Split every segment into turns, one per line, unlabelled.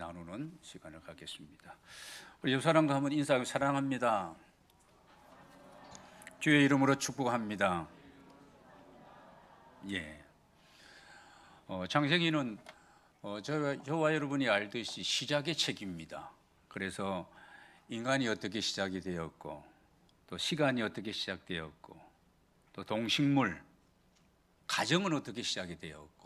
나누는 시간을 갖겠습니다. 우리 옆 사람과 한번 인사하고 사랑합니다. 주의 이름으로 축복합니다. 예. 창세기는 저와 여러분이 알듯이 시작의 책입니다. 그래서 인간이 어떻게 시작이 되었고, 또 시간이 어떻게 시작되었고, 또 동식물, 가정은 어떻게 시작이 되었고,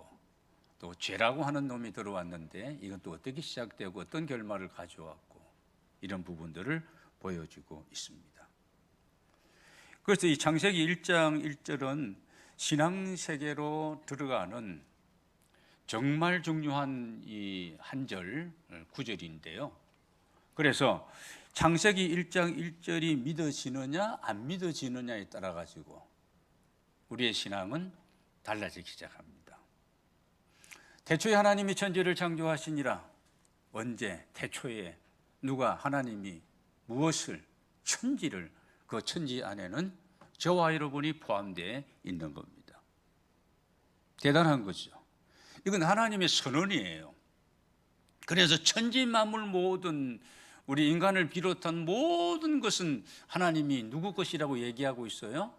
또 죄라고 하는 놈이 들어왔는데 이건 또 어떻게 시작되고 어떤 결말을 가져왔고, 이런 부분들을 보여주고 있습니다. 그래서 이 창세기 1장 1절은 신앙세계로 들어가는 정말 중요한 이 한 절 구절인데요. 그래서 창세기 1장 1절이 믿어지느냐 안 믿어지느냐에 따라 가지고 우리의 신앙은 달라지기 시작합니다. 태초에 하나님이 천지를 창조하시니라. 언제? 태초에 누가? 하나님이 무엇을? 천지를. 그 천지 안에는 저와 여러분이 포함되어 있는 겁니다. 대단한 거죠. 이건 하나님의 선언이에요. 그래서 천지 만물 모든 우리 인간을 비롯한 모든 것은 하나님이 누구 것이라고 얘기하고 있어요?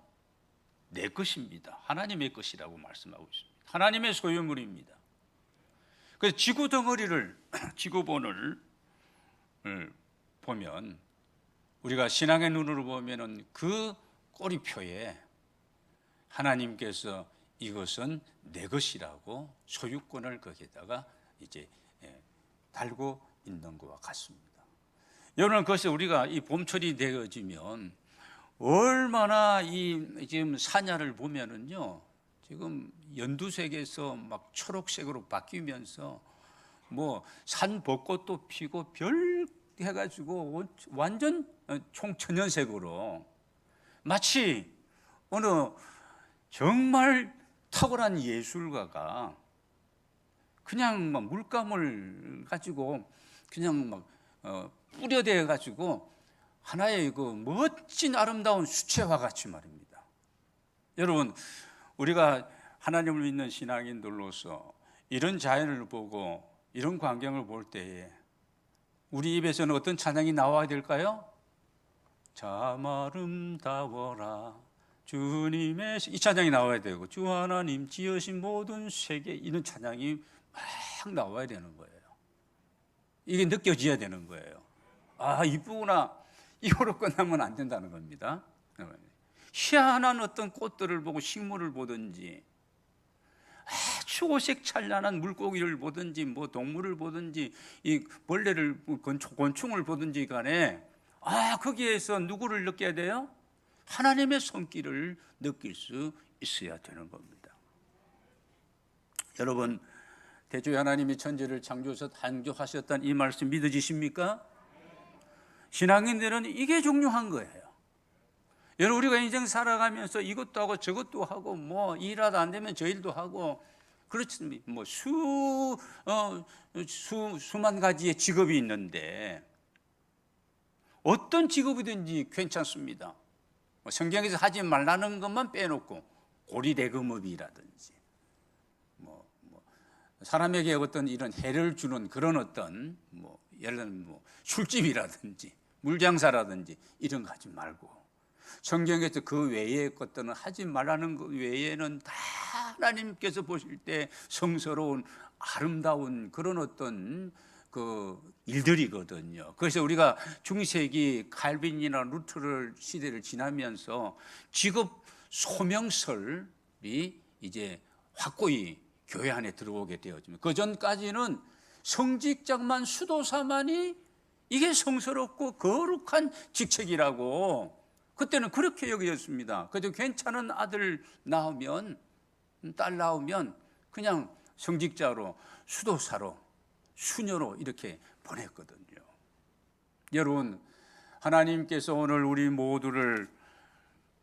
내 것입니다. 하나님의 것이라고 말씀하고 있습니다. 하나님의 소유물입니다. 그래서 지구 덩어리를, 지구본을 보면 우리가 신앙의 눈으로 보면은 그 꼬리표에 하나님께서 이것은 내 것이라고 소유권을 거기에다가 이제 달고 있는 것과 같습니다. 여러분, 그것이 우리가 이 봄철이 되어지면 얼마나 이 지금 산야를 보면은요, 지금 연두색에서 막 초록색으로 바뀌면서 뭐 산 벚꽃도 피고 별 해가지고 완전 총천연색으로 마치 어느 정말 탁월한 예술가가 그냥 막 물감을 가지고 그냥 막 뿌려대 가지고 하나의 그 멋진 아름다운 수채화 같이 말입니다. 여러분, 우리가 하나님을 믿는 신앙인들로서 이런 자연을 보고 이런 광경을 볼 때에 우리 입에서는 어떤 찬양이 나와야 될까요? 참 아름다워라 주님의, 이 찬양이 나와야 되고, 주 하나님 지으신 모든 세계, 이런 찬양이 막 나와야 되는 거예요. 이게 느껴져야 되는 거예요. 아, 이쁘구나. 이거로 끝나면 안 된다는 겁니다. 희한한 어떤 꽃들을 보고 식물을 보든지, 아주 오색 찬란한 물고기를 보든지, 뭐 동물을 보든지, 이 벌레를, 곤충을 보든지 간에, 거기에서 누구를 느껴야 돼요? 하나님의 손길을 느낄 수 있어야 되는 겁니다. 여러분, 태초에 하나님이 천지를 창조하셨다는 이 말씀 믿어지십니까? 신앙인들은 이게 중요한 거예요. 여러분, 우리가 인생 살아가면서 이것도 하고 저것도 하고 뭐 일하다 안 되면 저 일도 하고 그렇지, 뭐 수만 가지의 직업이 있는데 어떤 직업이든지 괜찮습니다. 성경에서 하지 말라는 것만 빼놓고 고리대금업이라든지 뭐 사람에게 어떤 이런 해를 주는 그런 어떤 예를 들면 술집이라든지 물장사라든지 이런 거 하지 말고, 성경에서 그 외의 것들은 하지 말라는 것 외에는 다 하나님께서 보실 때 성스러운 아름다운 그런 어떤 그 일들이거든요. 그래서 우리가 중세기 칼빈이나 루터를 시대를 지나면서 직업 소명설이 이제 확고히 교회 안에 들어오게 되어집니다. 그 전까지는 성직자만, 수도사만이 이게 성스럽고 거룩한 직책이라고 그때는 그렇게 여겨졌습니다. 그래도 괜찮은 아들 낳으면, 딸 낳으면 그냥 성직자로, 수도사로, 수녀로 이렇게 보냈거든요. 여러분, 하나님께서 오늘 우리 모두를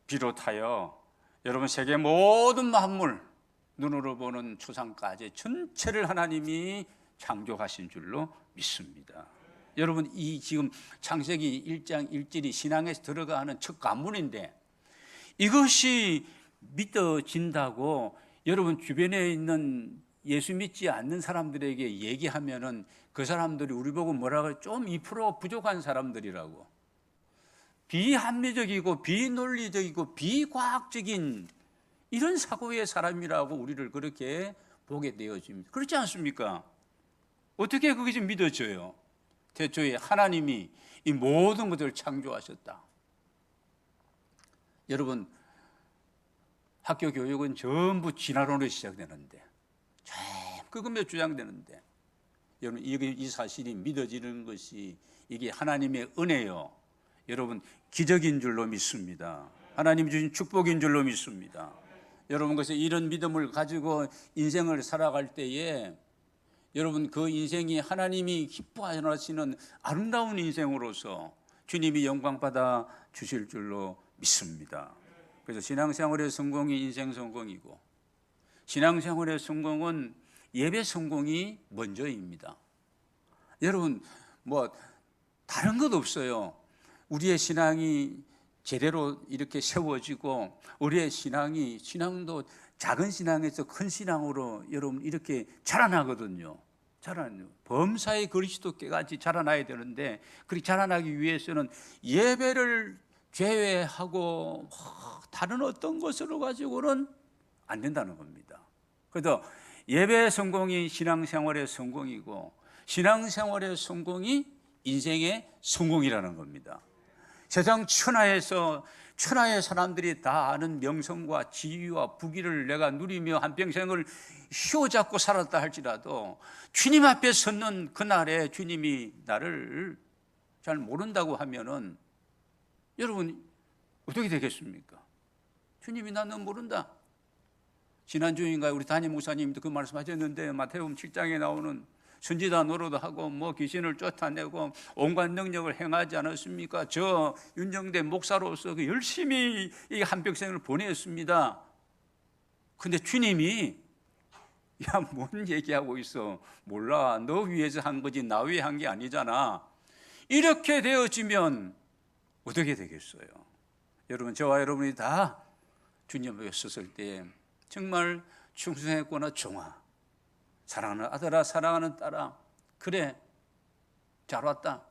비롯하여 여러분 세계 모든 만물, 눈으로 보는 초상까지 전체를 하나님이 창조하신 줄로 믿습니다. 여러분, 이 지금 창세기 1장 1절이 신앙에서 들어가는 첫 관문인데 이것이 믿어진다고 여러분 주변에 있는 예수 믿지 않는 사람들에게 얘기하면은 그 사람들이 우리 보고 뭐라고 해요? 좀 2% 부족한 사람들이라고. 비합리적이고 비논리적이고 비과학적인 이런 사고의 사람이라고 우리를 그렇게 보게 되어집니다. 그렇지 않습니까? 어떻게 그게 좀 믿어져요? 태초에 하나님이 이 모든 것들을 창조하셨다. 여러분, 학교 교육은 전부 진화론으로 시작되는데, 그것만 주장되는데, 여러분 이 사실이 믿어지는 것이 이게 하나님의 은혜요. 여러분 기적인 줄로 믿습니다. 하나님 주신 축복인 줄로 믿습니다. 여러분 그래서 이런 믿음을 가지고 인생을 살아갈 때에 여러분 그 인생이 하나님이 기뻐하시는 아름다운 인생으로서 주님이 영광 받아 주실 줄로 믿습니다. 그래서 신앙생활의 성공이 인생 성공이고 신앙생활의 성공은 예배 성공이 먼저입니다. 여러분 뭐 다른 것 없어요. 우리의 신앙이 제대로 이렇게 세워지고 우리의 신앙도 작은 신앙에서 큰 신앙으로 여러분 이렇게 자라나거든요. 범사의 그리스도께같이 자라나야 되는데 그렇게 자라나기 위해서는 예배를 제외하고 다른 어떤 것으로 가지고는 안 된다는 겁니다. 그래서 예배의 성공이 신앙생활의 성공이고 신앙생활의 성공이 인생의 성공이라는 겁니다. 세상 천하의 사람들이 다 아는 명성과 지위와 부귀를 내가 누리며 한평생을 휘어잡고 살았다 할지라도 주님 앞에 섰는 그날에 주님이 나를 잘 모른다고 하면은 여러분 어떻게 되겠습니까? 주님이 나는 모른다. 지난주인가 우리 담임 목사님도 그 말씀하셨는데 마태복음 7장에 나오는 선지자 노릇하고 뭐 귀신을 쫓아내고 온갖 능력을 행하지 않았습니까? 저 윤정대 목사로서 열심히 이 한평생을 보냈습니다. 근데 주님이 야, 뭔 얘기하고 있어? 몰라. 너 위해서 한 거지 나 위해 한 게 아니잖아. 이렇게 되어지면 어떻게 되겠어요? 여러분 저와 여러분이 다 주님 앞에 섰을 때 정말 충성했거나 종아 사랑하는 아들아 사랑하는 딸아 그래 잘 왔다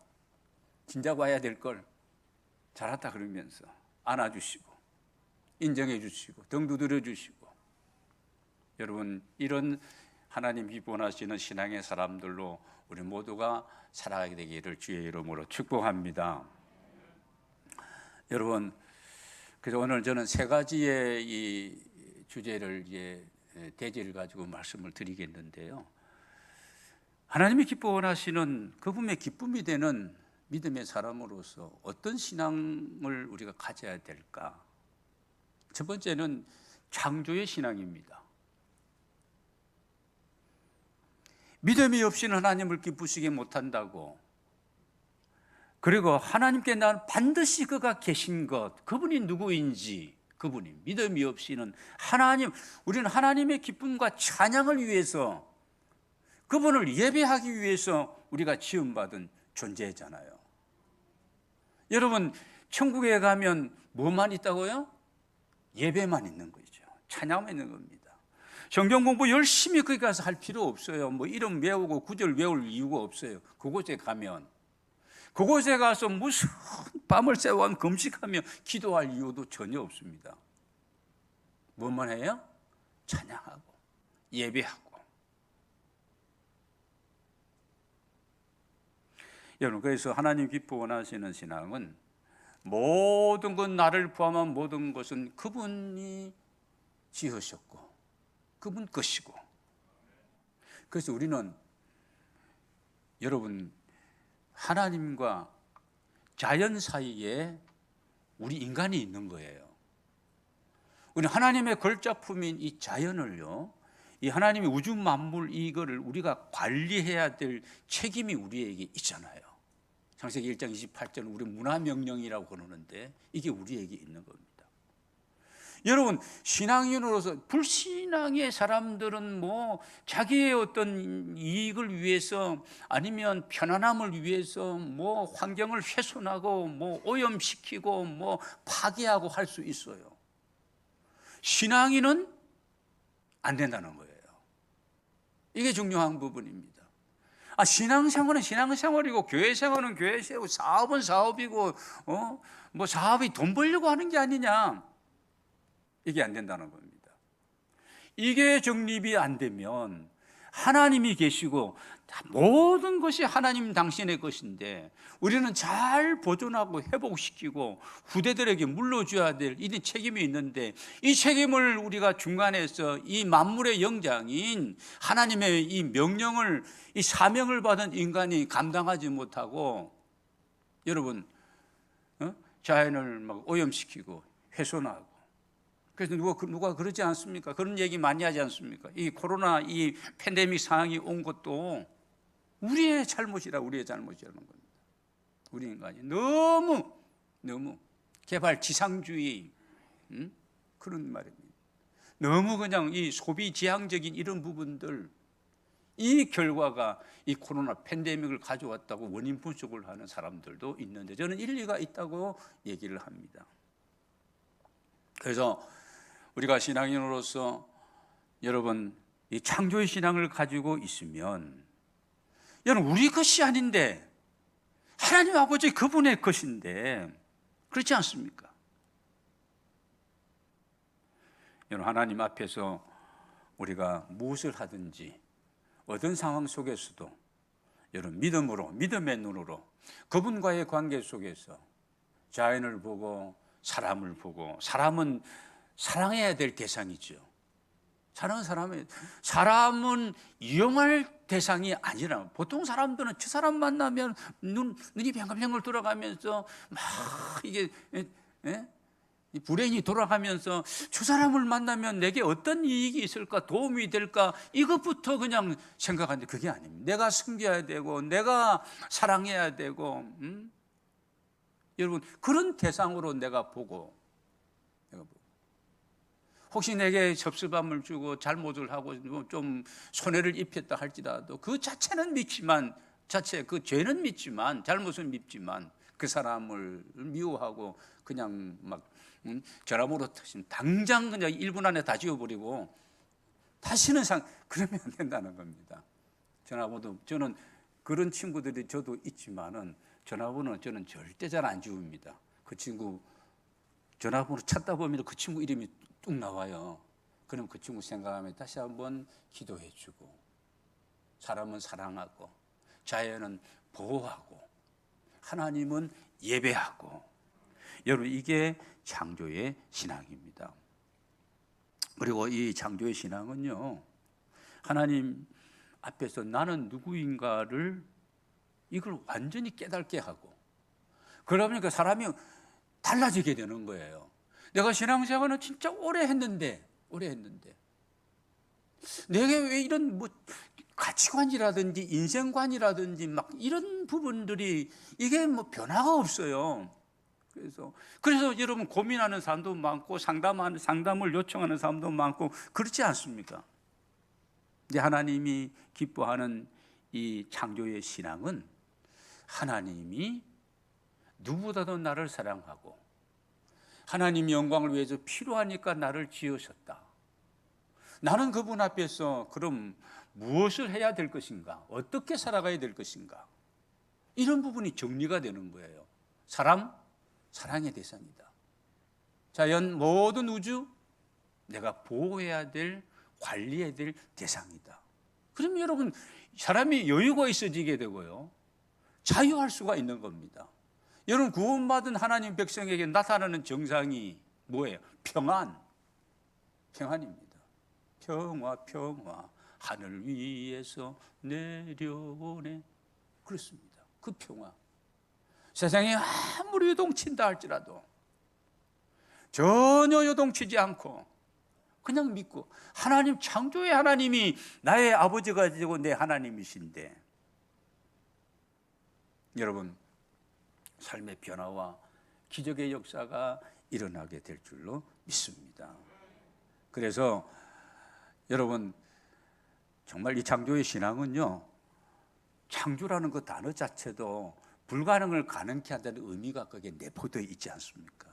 진작 와야 될 걸 잘 왔다 그러면서 안아주시고 인정해 주시고 등 두드려 주시고 여러분 이런 하나님 기뻐하시는 신앙의 사람들로 우리 모두가 살아가게 되기를 주의 이름으로 축복합니다. 여러분 그래서 오늘 저는 세 가지의 이 주제를 대제를 가지고 말씀을 드리겠는데요. 하나님이 기뻐하시는 그분의 기쁨이 되는 믿음의 사람으로서 어떤 신앙을 우리가 가져야 될까? 첫 번째는 창조의 신앙입니다. 믿음이 없이는 하나님을 기쁘시게 못한다고. 그리고 하나님께 난 반드시 그가 계신 것, 그분이 누구인지, 그분이 믿음이 없이는 우리는 하나님의 기쁨과 찬양을 위해서 그분을 예배하기 위해서 우리가 지음받은 존재잖아요. 여러분 천국에 가면 뭐만 있다고요? 예배만 있는 거죠. 찬양만 있는 겁니다. 성경 공부 열심히 거기 가서 할 필요 없어요. 뭐 이름 외우고 구절 외울 이유가 없어요. 그곳에 가면 그곳에 가서 무슨 밤을 새워 금식하며 기도할 이유도 전혀 없습니다. 뭐만 해요? 찬양하고 예배하고. 여러분 그래서 하나님 기뻐 원하시는 신앙은 모든 것 나를 포함한 모든 것은 그분이 지으셨고 그분 것이고 그래서 우리는 여러분 하나님과 자연 사이에 우리 인간이 있는 거예요. 우리 하나님의 걸작품인 이 자연을요, 이 하나님의 우주 만물 이거를 우리가 관리해야 될 책임이 우리에게 있잖아요. 창세기 1장 28절 우리 문화명령이라고 그러는데 이게 우리에게 있는 겁니다. 여러분 신앙인으로서 불신앙의 사람들은 뭐 자기의 어떤 이익을 위해서 아니면 편안함을 위해서 뭐 환경을 훼손하고 뭐 오염시키고 뭐 파괴하고 할 수 있어요. 신앙인은 안 된다는 거예요. 이게 중요한 부분입니다. 신앙생활은 신앙생활이고 교회 생활은 교회 생활이고 사업은 사업이고 뭐 사업이 돈 벌려고 하는 게 아니냐, 이게 안 된다는 겁니다. 이게 정립이 안 되면 하나님이 계시고 모든 것이 하나님 당신의 것인데 우리는 잘 보존하고 회복시키고 후대들에게 물려줘야 될 이 책임이 있는데, 이 책임을 우리가 중간에서 이 만물의 영장인 하나님의 이 명령을, 이 사명을 받은 인간이 감당하지 못하고 여러분 자연을 막 오염시키고 훼손하고, 그래서 누가 그러지 않습니까? 그런 얘기 많이 하지 않습니까? 이 코로나 이 팬데믹 상황이 온 것도 우리의 잘못이라는 겁니다. 우리 인간이 너무 개발 지상주의, 그런 말입니다. 너무 그냥 이 소비 지향적인 이런 부분들, 이 결과가 이 코로나 팬데믹을 가져왔다고 원인 분석을 하는 사람들도 있는데, 저는 일리가 있다고 얘기를 합니다. 그래서 우리가 신앙인으로서 여러분 이 창조의 신앙을 가지고 있으면, 여러분 우리 것이 아닌데 하나님 아버지 그분의 것인데, 그렇지 않습니까? 여러분 하나님 앞에서 우리가 무엇을 하든지 어떤 상황 속에서도 여러분 믿음의 눈으로 그분과의 관계 속에서 자연을 보고 사람을 보고, 사람은 사랑해야 될 대상이죠. 사람은 이용할 대상이 아니라, 보통 사람들은 저 사람 만나면 눈이 뱅글뱅글 돌아가면서 막 이게 불행이 돌아가면서 저 사람을 만나면 내게 어떤 이익이 있을까, 도움이 될까, 이것부터 그냥 생각하는데 그게 아닙니다. 내가 섬겨야 되고 내가 사랑해야 되고, 여러분 그런 대상으로 내가 보고, 혹시 내게 섭섭함을 주고 잘못을 하고 좀 손해를 입혔다 할지라도 그 자체는 믿지만, 그 죄는 믿지만, 잘못은 믿지만 그 사람을 미워하고 그냥 막 전화번호 당장 그냥 1분 안에 다 지워버리고 다시는 그러면 안 된다는 겁니다. 전화번호, 저는 그런 친구들이 저도 있지만은 전화번호는 저는 절대 잘 안 지웁니다. 그 친구 전화번호 찾다 보면 그 친구 이름이 뚝 나와요. 그럼 그 친구 생각하면 다시 한번 기도해주고, 사람은 사랑하고 자연은 보호하고 하나님은 예배하고, 여러분 이게 창조의 신앙입니다. 그리고 이 창조의 신앙은요, 하나님 앞에서 나는 누구인가를 이걸 완전히 깨닫게 하고, 그러면 그 사람이 달라지게 되는 거예요. 내가 신앙생활은 진짜 오래 했는데 내게 왜 이런 뭐 가치관이라든지 인생관이라든지 막 이런 부분들이 이게 뭐 변화가 없어요. 그래서 여러분 고민하는 사람도 많고 상담을 요청하는 사람도 많고 그렇지 않습니까? 근데 하나님이 기뻐하는 이 창조의 신앙은 하나님이 누구보다도 나를 사랑하고 하나님 영광을 위해서 필요하니까 나를 지으셨다. 나는 그분 앞에서 그럼 무엇을 해야 될 것인가? 어떻게 살아가야 될 것인가? 이런 부분이 정리가 되는 거예요. 사랑의 대상이다. 자연, 모든 우주, 내가 보호해야 될, 관리해야 될 대상이다. 그러면 여러분, 사람이 여유가 있어지게 되고요, 자유할 수가 있는 겁니다. 여러분 구원받은 하나님 백성에게 나타나는 정상이 뭐예요? 평안입니다. 평화 하늘 위에서 내려오네, 그렇습니다. 그 평화, 세상에 아무리 요동친다 할지라도 전혀 요동치지 않고 그냥 믿고, 하나님, 창조의 하나님이 나의 아버지가 되고 내 하나님이신데, 여러분 삶의 변화와 기적의 역사가 일어나게 될 줄로 믿습니다. 그래서 여러분 정말 이 창조의 신앙은요, 창조라는 그 단어 자체도 불가능을 가능케 한다는 의미가 거기에 내포되어 있지 않습니까?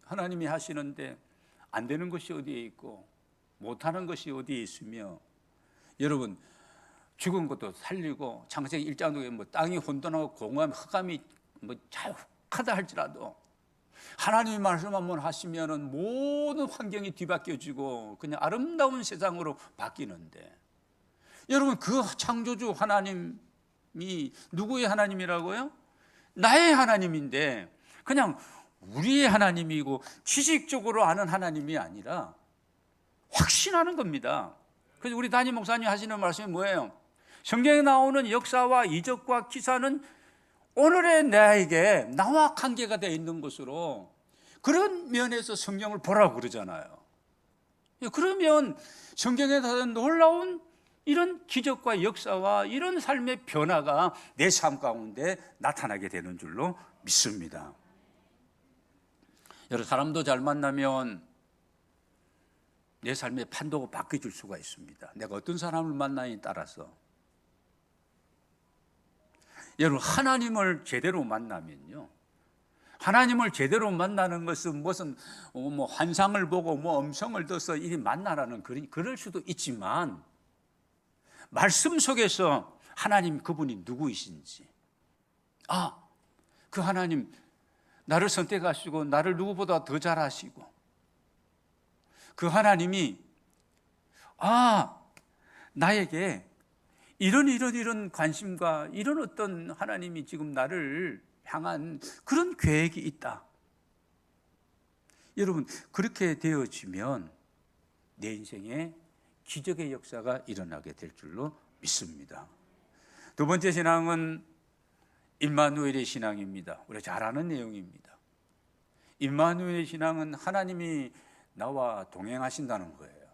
하나님이 하시는데 안 되는 것이 어디에 있고 못하는 것이 어디에 있으며, 여러분, 죽은 것도 살리고 창세기 1장에 뭐 땅이 혼돈하고 공허함 흑암이 뭐 자욱하다 할지라도 하나님의 말씀 한번 하시면은 모든 환경이 뒤바뀌어지고 그냥 아름다운 세상으로 바뀌는데, 여러분, 그 창조주 하나님이 누구의 하나님이라고요? 나의 하나님인데 그냥 우리의 하나님이고 지식적으로 아는 하나님이 아니라 확신하는 겁니다. 그래서 우리 담임 목사님 하시는 말씀이 뭐예요? 성경에 나오는 역사와 이적과 기사는 오늘의 나에게 나와 관계가 되어 있는 것으로, 그런 면에서 성경을 보라고 그러잖아요. 그러면 성경에 나오는 놀라운 이런 기적과 역사와 이런 삶의 변화가 내 삶 가운데 나타나게 되는 줄로 믿습니다. 여러 사람도 잘 만나면 내 삶의 판도가 바뀌어질 수가 있습니다. 내가 어떤 사람을 만나냐에 따라서. 여러분, 하나님을 제대로 만나면요, 하나님을 제대로 만나는 것은 무슨 뭐 환상을 보고 뭐 음성을 듣서 이리 만나라는 그럴 수도 있지만, 말씀 속에서 하나님 그분이 누구이신지, 그 하나님 나를 선택하시고 나를 누구보다 더 잘하시고, 그 하나님이 나에게 이런 관심과 이런 어떤 하나님이 지금 나를 향한 그런 계획이 있다. 여러분, 그렇게 되어지면 내 인생에 기적의 역사가 일어나게 될 줄로 믿습니다. 두 번째 신앙은 임마누엘의 신앙입니다. 우리가 잘 아는 내용입니다. 임마누엘의 신앙은 하나님이 나와 동행하신다는 거예요.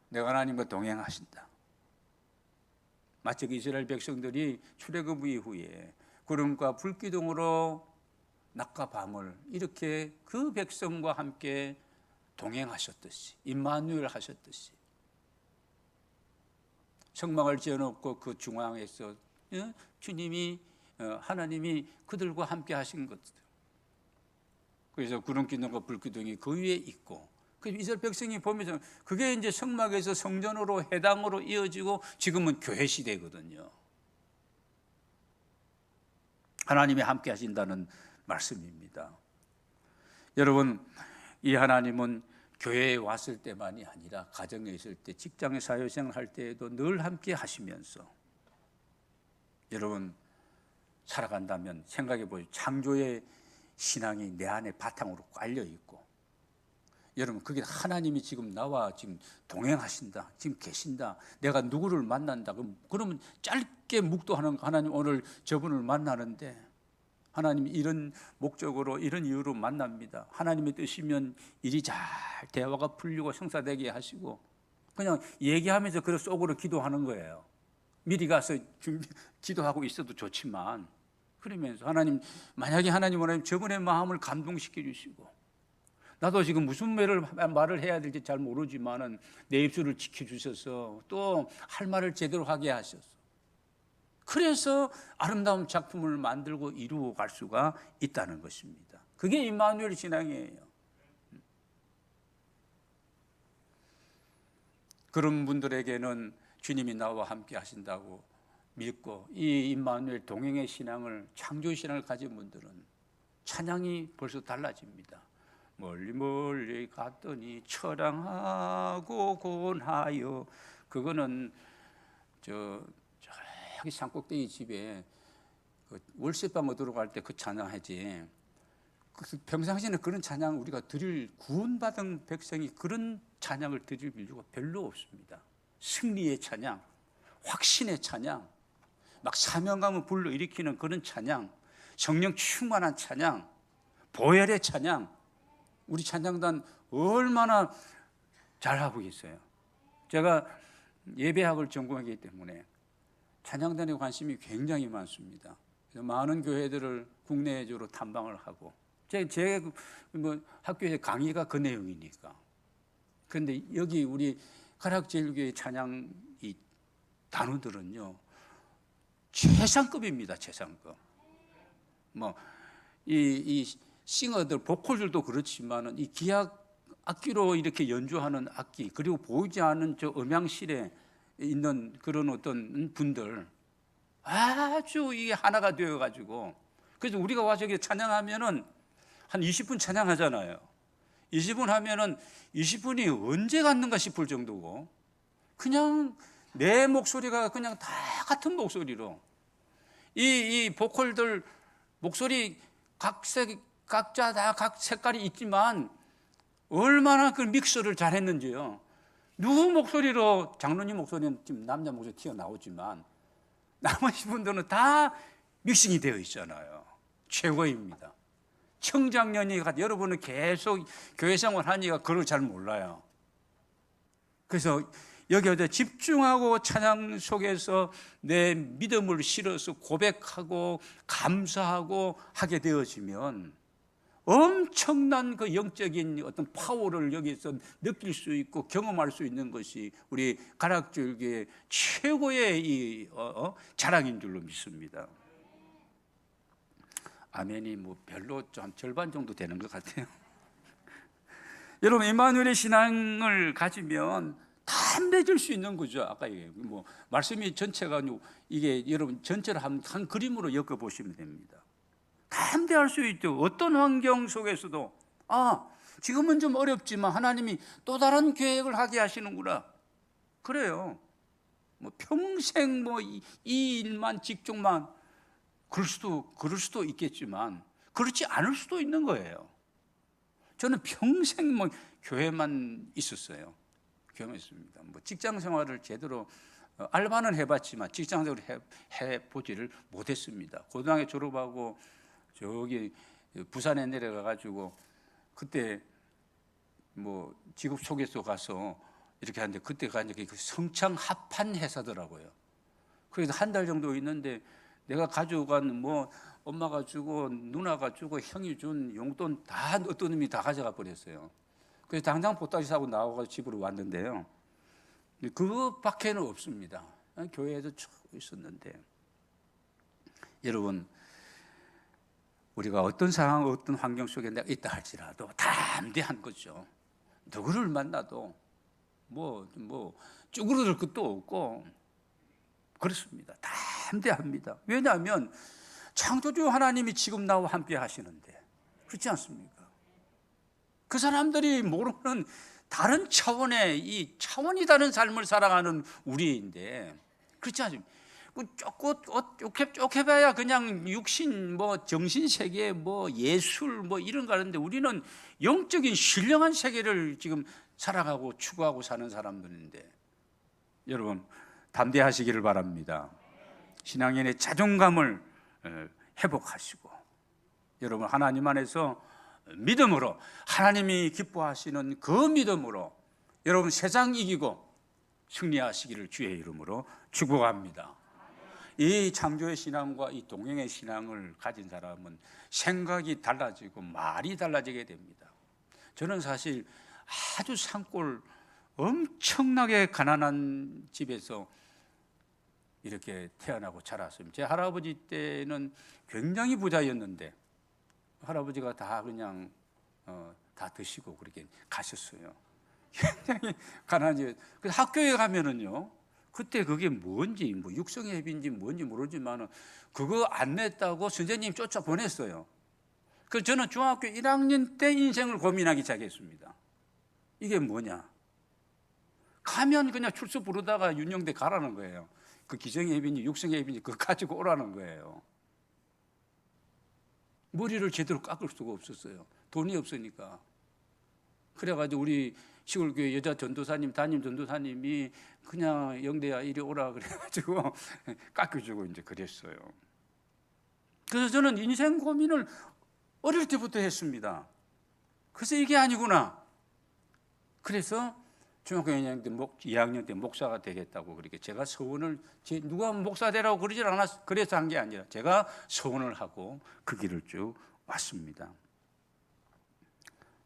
내가 하나님과 동행하신다. 마치 이스라엘 백성들이 출애굽 이후에 구름과 불기둥으로 낮과 밤을 이렇게 그 백성과 함께 동행하셨듯이, 임마누엘 하셨듯이, 성막을 지어놓고 그 중앙에서 주님이, 하나님이 그들과 함께 하신 것들. 그래서 구름기둥과 불기둥이 그 위에 있고, 그 이스라엘 백성이 보면서 그게 이제 성막에서 성전으로 회당으로 이어지고 지금은 교회 시대거든요. 하나님이 함께 하신다는 말씀입니다. 여러분, 이 하나님은 교회에 왔을 때만이 아니라 가정에 있을 때, 직장에 사회생활 할 때에도 늘 함께 하시면서, 여러분 살아간다면 생각해 보세요. 창조의 신앙이 내 안에 바탕으로 깔려 있고, 여러분 그게 하나님이 지금 나와 지금 동행하신다, 지금 계신다, 내가 누구를 만난다, 그러면 짧게 묵도하는, 하나님 오늘 저분을 만나는데 하나님이 이런 목적으로 이런 이유로 만납니다. 하나님의 뜻이면 일이 잘 대화가 풀리고 성사되게 하시고, 그냥 얘기하면서 그 속으로 기도하는 거예요. 미리 가서 기도하고 있어도 좋지만, 그러면서 하나님, 만약에 하나님 저분의 마음을 감동시켜 주시고, 나도 지금 무슨 말을 해야 될지 잘 모르지만은 내 입술을 지켜주셔서 또 할 말을 제대로 하게 하셔서, 그래서 아름다운 작품을 만들고 이루어 갈 수가 있다는 것입니다. 그게 임마누엘 신앙이에요. 그런 분들에게는 주님이 나와 함께 하신다고 믿고, 이 임마누엘 동행의 신앙을, 창조의 신앙을 가진 분들은 찬양이 벌써 달라집니다. 멀리 멀리 갔더니 처량하고 곤하여, 그거는 저기 산꼭대기 집에 그 월세방으로 들어갈 때 그 찬양하지, 평상시에는 그런 찬양 우리가 드릴, 구원받은 백성이 그런 찬양을 드릴 이유가 별로 없습니다. 승리의 찬양, 확신의 찬양, 막 사명감을 불러일으키는 그런 찬양, 성령 충만한 찬양, 보혈의 찬양, 우리 찬양단 얼마나 잘하고 있어요. 제가 예배학을 전공하기 때문에 찬양단에 관심이 굉장히 많습니다. 그래서 많은 교회들을 국내적으로 탐방을 하고, 제 학교의 강의가 그 내용이니까. 그런데 여기 우리 가락제일교회 찬양 이 단원들은요, 최상급입니다. 최상급. 이 싱어들, 보컬들도 그렇지만은 이 기악 악기로 이렇게 연주하는 악기, 그리고 보이지 않는 저 음향실에 있는 그런 어떤 분들 아주 이게 하나가 되어 가지고, 그래서 우리가 와서 이렇게 찬양하면은 한 20분 찬양하잖아요. 20분 하면은 20분이 언제 갔는가 싶을 정도고, 그냥 내 목소리가 그냥 다 같은 목소리로, 이 보컬들 목소리 각자 다 각 색깔이 있지만 얼마나 그 믹스를 잘했는지요. 누구 목소리로, 장로님 목소리는 지금 남자 목소리 튀어나오지만 나머지 분들은 다 믹싱이 되어 있잖아요. 최고입니다. 청장년이 여러분은 계속 교회 생활 하니까 그걸 잘 몰라요. 그래서 여기 집중하고 찬양 속에서 내 믿음을 실어서 고백하고 감사하고 하게 되어지면 엄청난 그 영적인 어떤 파워를 여기서 느낄 수 있고 경험할 수 있는 것이 우리 가락줄기의 최고의 이 자랑인 줄로 믿습니다. 아멘이 뭐 별로 좀 절반 정도 되는 것 같아요. 여러분, 임마누엘의 신앙을 가지면 담대해질 수 있는 거죠. 아까 뭐 말씀이 전체가 이게 여러분 전체를 한 그림으로 엮어 보시면 됩니다. 담대할 수 있죠. 어떤 환경 속에서도 지금은 좀 어렵지만 하나님이 또 다른 계획을 하게 하시는구나. 그래요. 뭐 평생 뭐 이 일만 직종만 그럴 수도 있겠지만 그렇지 않을 수도 있는 거예요. 저는 평생 뭐 교회만 있었어요. 교회만 있습니다. 뭐 직장 생활을 제대로 알바는 해봤지만 직장 생활을 해보지를 못했습니다. 고등학교 졸업하고 저기 부산에 내려가 가지고 그때 뭐 직업 소개서 가서 이렇게 하는데, 그때가 이제 그 성창 합판 회사더라고요. 그래서 한 달 정도 있는데 내가 가져간 뭐 엄마가 주고 누나가 주고 형이 준 용돈 다 어떤 놈이 다 가져가 버렸어요. 그래서 당장 보따리 사고 나와서 집으로 왔는데요. 그밖에는 없습니다. 교회에도 쭉 있었는데, 여러분, 우리가 어떤 상황, 어떤 환경 속에 내가 있다 할지라도 담대한 거죠. 누구를 만나도 뭐 쭈그러들 것도 없고 그렇습니다. 담대합니다. 왜냐하면 창조주 하나님이 지금 나와 함께 하시는데, 그렇지 않습니까? 그 사람들이 모르는 다른 차원의 이 차원이 다른 삶을 살아가는 우리인데, 그렇지 않습니까? 쪼개봐야 그냥 육신, 뭐 정신 세계, 뭐 예술, 뭐 이런 거 하는데, 우리는 영적인 신령한 세계를 지금 살아가고 추구하고 사는 사람들인데, 여러분 담대하시기를 바랍니다. 신앙인의 자존감을 회복하시고, 여러분 하나님 안에서 믿음으로, 하나님이 기뻐하시는 그 믿음으로 여러분 세상 이기고 승리하시기를 주의 이름으로 축복합니다. 이 창조의 신앙과 이 동행의 신앙을 가진 사람은 생각이 달라지고 말이 달라지게 됩니다. 저는 사실 아주 산골 엄청나게 가난한 집에서 이렇게 태어나고 자랐습니다. 제 할아버지 때는 굉장히 부자였는데 할아버지가 다 그냥 다 드시고 그렇게 가셨어요. 굉장히 가난해요. 그래서 학교에 가면은요, 그때 그게 뭔지 뭐 육성회비인지 뭔지 모르지만은 그거 안 냈다고 선생님 쫓아 보냈어요. 그래서 저는 중학교 1학년 때 인생을 고민하기 시작했습니다. 이게 뭐냐? 가면 그냥 출소 부르다가 윤영대 가라는 거예요. 그 기성예비인지 육성예비인지 그거 가지고 오라는 거예요. 머리를 제대로 깎을 수가 없었어요. 돈이 없으니까. 그래가지고 우리 시골교회 여자 전도사님, 담임 전도사님이 그냥 영대야 이리 오라 그래가지고 깎여주고 이제 그랬어요. 그래서 저는 인생 고민을 어릴 때부터 했습니다. 그래서 이게 아니구나. 그래서 중학교 2학년 때 목사가 되겠다고 그렇게 제가 서원을, 누가 목사 되라고 그러질 않았어요. 그래서 한 게 아니라 제가 서원을 하고 그 길을 쭉 왔습니다.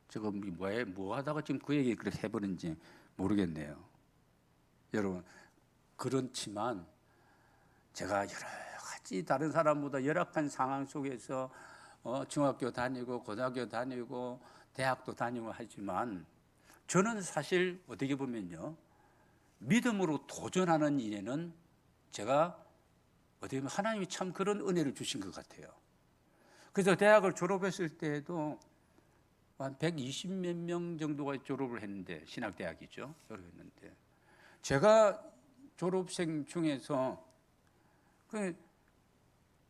제가 뭐 하다가 지금 그 얘기 그렇게 해버린지 모르겠네요. 여러분, 그렇지만 제가 여러 가지 다른 사람보다 열악한 상황 속에서 중학교 다니고 고등학교 다니고 대학도 다니고 하지만 저는 사실 어떻게 보면요, 믿음으로 도전하는 일에는 제가 어떻게 보면 하나님이 참 그런 은혜를 주신 것 같아요. 그래서 대학을 졸업했을 때에도 한 120 몇 명 정도가 졸업을 했는데, 신학대학이죠. 졸업했는데 제가 졸업생 중에서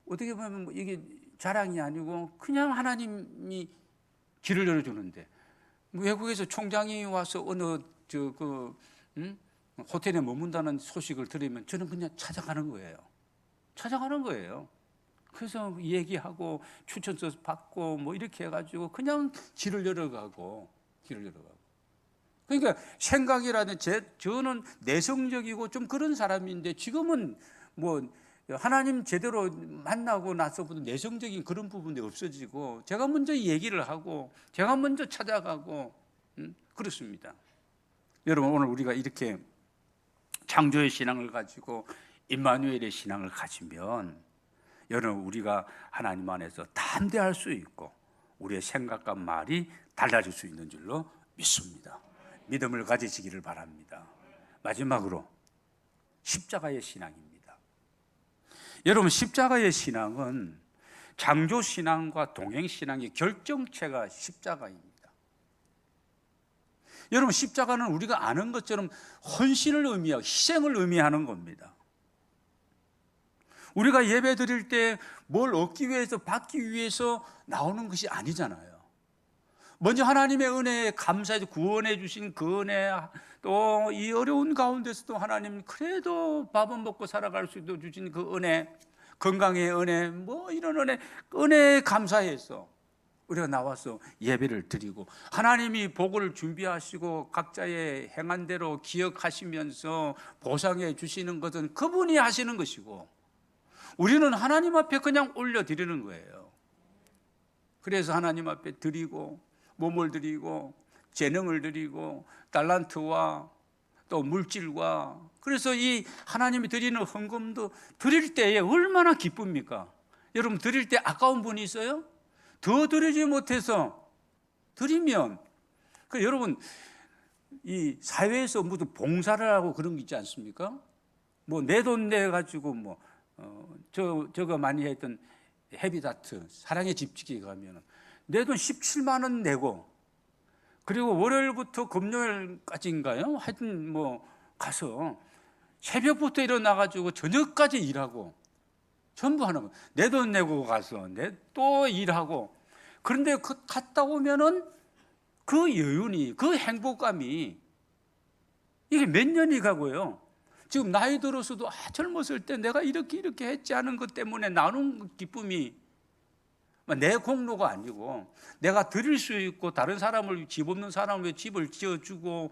어떻게 보면 이게 자랑이 아니고 그냥 하나님이 길을 열어주는데, 외국에서 총장이 와서 어느 호텔에 머문다는 소식을 들으면 저는 그냥 찾아가는 거예요. 그래서 얘기하고 추천서 받고 뭐 이렇게 해가지고 그냥 길을 열어가고. 그러니까 생각이라든 저는 내성적이고 좀 그런 사람인데, 지금은 뭐 하나님 제대로 만나고 나서부터 내성적인 그런 부분이 없어지고 제가 먼저 얘기를 하고 제가 먼저 찾아가고 그렇습니다. 여러분, 오늘 우리가 이렇게 창조의 신앙을 가지고 임마누엘의 신앙을 가지면 여러분, 우리가 하나님 안에서 담대할 수 있고 우리의 생각과 말이 달라질 수 있는 줄로 믿습니다. 믿음을 가지시기를 바랍니다. 마지막으로 십자가의 신앙입니다. 여러분, 십자가의 신앙은 창조신앙과 동행신앙의 결정체가 십자가입니다. 여러분, 십자가는 우리가 아는 것처럼 헌신을 의미하고 희생을 의미하는 겁니다. 우리가 예배 드릴 때 뭘 얻기 위해서, 받기 위해서 나오는 것이 아니잖아요. 먼저 하나님의 은혜에 감사해서 구원해 주신 그 은혜, 또 이 어려운 가운데서도 하나님 그래도 밥은 먹고 살아갈 수 있도록 주신 그 은혜, 건강의 은혜, 뭐 이런 은혜에 감사해서 우리가 나와서 예배를 드리고, 하나님이 복을 준비하시고 각자의 행한 대로 기억하시면서 보상해 주시는 것은 그분이 하시는 것이고, 우리는 하나님 앞에 그냥 올려드리는 거예요. 그래서 하나님 앞에 드리고, 몸을 드리고, 재능을 드리고, 달란트와 또 물질과, 그래서 이 하나님이 드리는 헌금도 드릴 때에 얼마나 기쁩니까? 여러분, 드릴 때 아까운 분이 있어요? 더 드리지 못해서 드리면, 여러분, 이 사회에서 무슨 봉사를 하고 그런 게 있지 않습니까? 뭐 내 돈 내 가지고 저거 많이 했던 헤비다트 사랑의 집지기 가면 내 돈 17만 원 내고, 그리고 월요일부터 금요일까지인가요? 하여튼 가서 새벽부터 일어나가지고 저녁까지 일하고 전부 하는 거. 내 돈 내고 가서 또 일하고. 그런데 갔다 오면은 그 여운이, 그 행복감이 이게 몇 년이 가고요. 지금 나이 들어서도 젊었을 때 내가 이렇게 했지 하는 것 때문에 나눈 기쁨이 내 공로가 아니고, 내가 드릴 수 있고 다른 사람을, 집 없는 사람을 집을 지어주고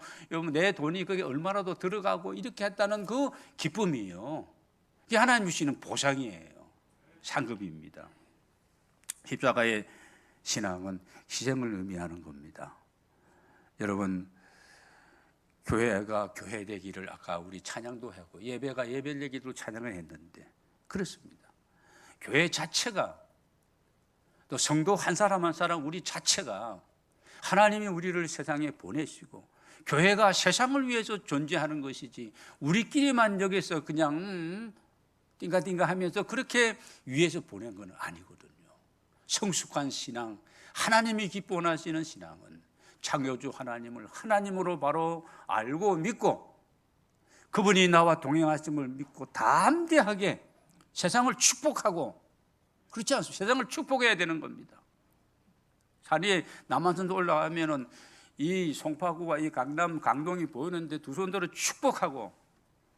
내 돈이 그게 얼마라도 들어가고 이렇게 했다는 그 기쁨이에요. 이게 하나님 주시는 보상이에요. 상급입니다. 십자가의 신앙은 희생을 의미하는 겁니다. 여러분, 교회가 교회 되기를 아까 우리 찬양도 하고 예배가 예배 되기로 찬양을 했는데 그렇습니다. 교회 자체가, 또 성도 한 사람 한 사람 우리 자체가 하나님이 우리를 세상에 보내시고 교회가 세상을 위해서 존재하는 것이지 우리끼리만 여기서 그냥 띵가띵가 하면서 그렇게 위해서 보낸 건 아니거든요. 성숙한 신앙, 하나님이 기뻐하시는 신앙은 창조주 하나님을 하나님으로 바로 알고 믿고 그분이 나와 동행하심을 믿고 담대하게 세상을 축복하고, 그렇지 않습니까? 세상을 축복해야 되는 겁니다. 산에 남한산도 올라가면은 이 송파구와 이 강남 강동이 보이는데 두 손 들어 축복하고,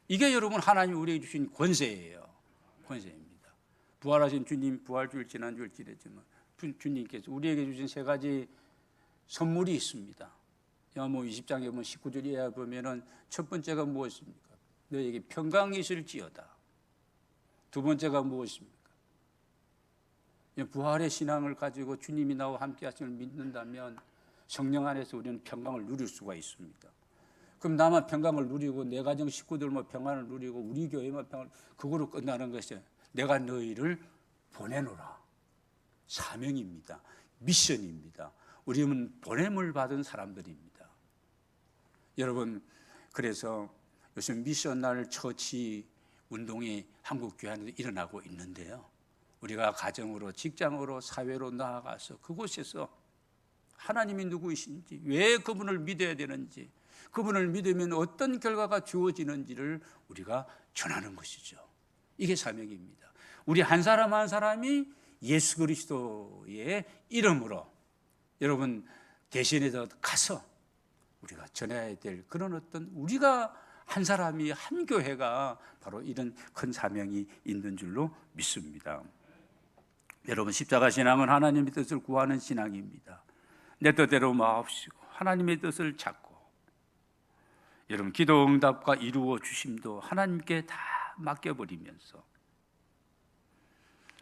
이게 여러분 하나님 우리에게 주신 권세예요. 권세입니다. 부활하신 주님, 부활주일 지난주일 지냈지만 주님께서 우리에게 주신 세 가지 선물이 있습니다. 요한복음 20장에 보면 19절에 보면은 첫 번째가 무엇입니까? 너에게 평강이 있을지어다. 두 번째가 무엇입니까? 부활의 신앙을 가지고 주님이 나와 함께 하심을 믿는다면 성령 안에서 우리는 평강을 누릴 수가 있습니다. 그럼 나만 평강을 누리고 내 가정 식구들만 평안을 누리고 우리 교회만 평안을, 그거로 끝나는 것이 내가 너희를 보내노라. 사명입니다. 미션입니다. 우리는 보냄을 받은 사람들입니다. 여러분, 그래서 요즘 미셔널 처치 운동이 한국 교회 안에도 일어나고 있는데요. 우리가 가정으로, 직장으로, 사회로 나아가서 그곳에서 하나님이 누구이신지, 왜 그분을 믿어야 되는지, 그분을 믿으면 어떤 결과가 주어지는지를 우리가 전하는 것이죠. 이게 사명입니다. 우리 한 사람 한 사람이 예수 그리스도의 이름으로 여러분 대신해서 가서 우리가 전해야 될 그런 어떤 우리가 한 사람이 한 교회가 바로 이런 큰 사명이 있는 줄로 믿습니다. 여러분 십자가 신앙은 하나님의 뜻을 구하는 신앙입니다. 내 뜻대로 마옵시고 하나님의 뜻을 찾고 여러분 기도 응답과 이루어 주심도 하나님께 다 맡겨버리면서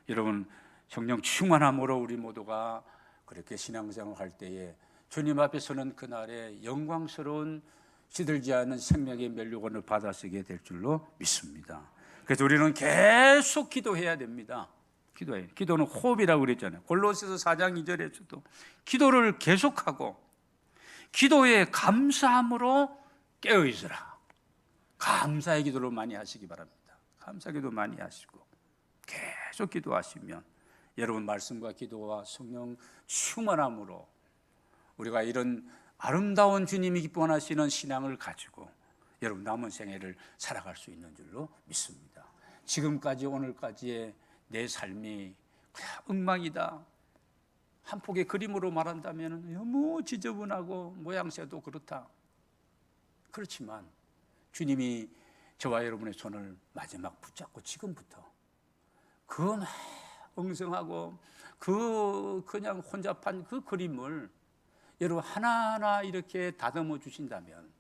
여러분 성령 충만함으로 우리 모두가 그렇게 신앙생활 할 때에 주님 앞에 서는 그날에 영광스러운 시들지 않은 생명의 면류관을 받아쓰게 될 줄로 믿습니다. 그래서 우리는 계속 기도해야 됩니다. 기도해요. 기도는 호흡이라고 그랬잖아요. 골로새서 4장 2절에서도 기도를 계속하고 기도에 감사함으로 깨어 있으라. 감사의 기도를 많이 하시기 바랍니다. 감사기도 많이 하시고 계속 기도하시면 여러분 말씀과 기도와 성령 충만함으로 우리가 이런 아름다운 주님이 기뻐하시는 신앙을 가지고 여러분 남은 생애를 살아갈 수 있는 줄로 믿습니다. 지금까지 오늘까지의 내 삶이 그냥 엉망이다. 한 폭의 그림으로 말한다면 너무 지저분하고 모양새도 그렇다. 그렇지만 주님이 저와 여러분의 손을 마지막 붙잡고 지금부터 그 막 엉성하고 그냥 혼잡한 그 그림을 여러분 하나하나 이렇게 다듬어 주신다면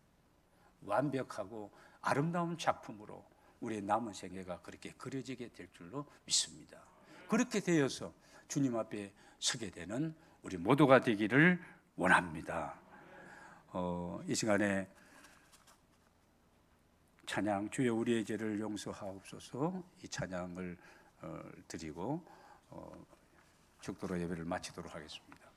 완벽하고 아름다운 작품으로 우리의 남은 생애가 그렇게 그려지게 될 줄로 믿습니다. 그렇게 되어서 주님 앞에 서게 되는 우리 모두가 되기를 원합니다. 이 시간에 찬양 주여 우리의 죄를 용서하옵소서 이 찬양을 드리고 죽도록 예배를 마치도록 하겠습니다.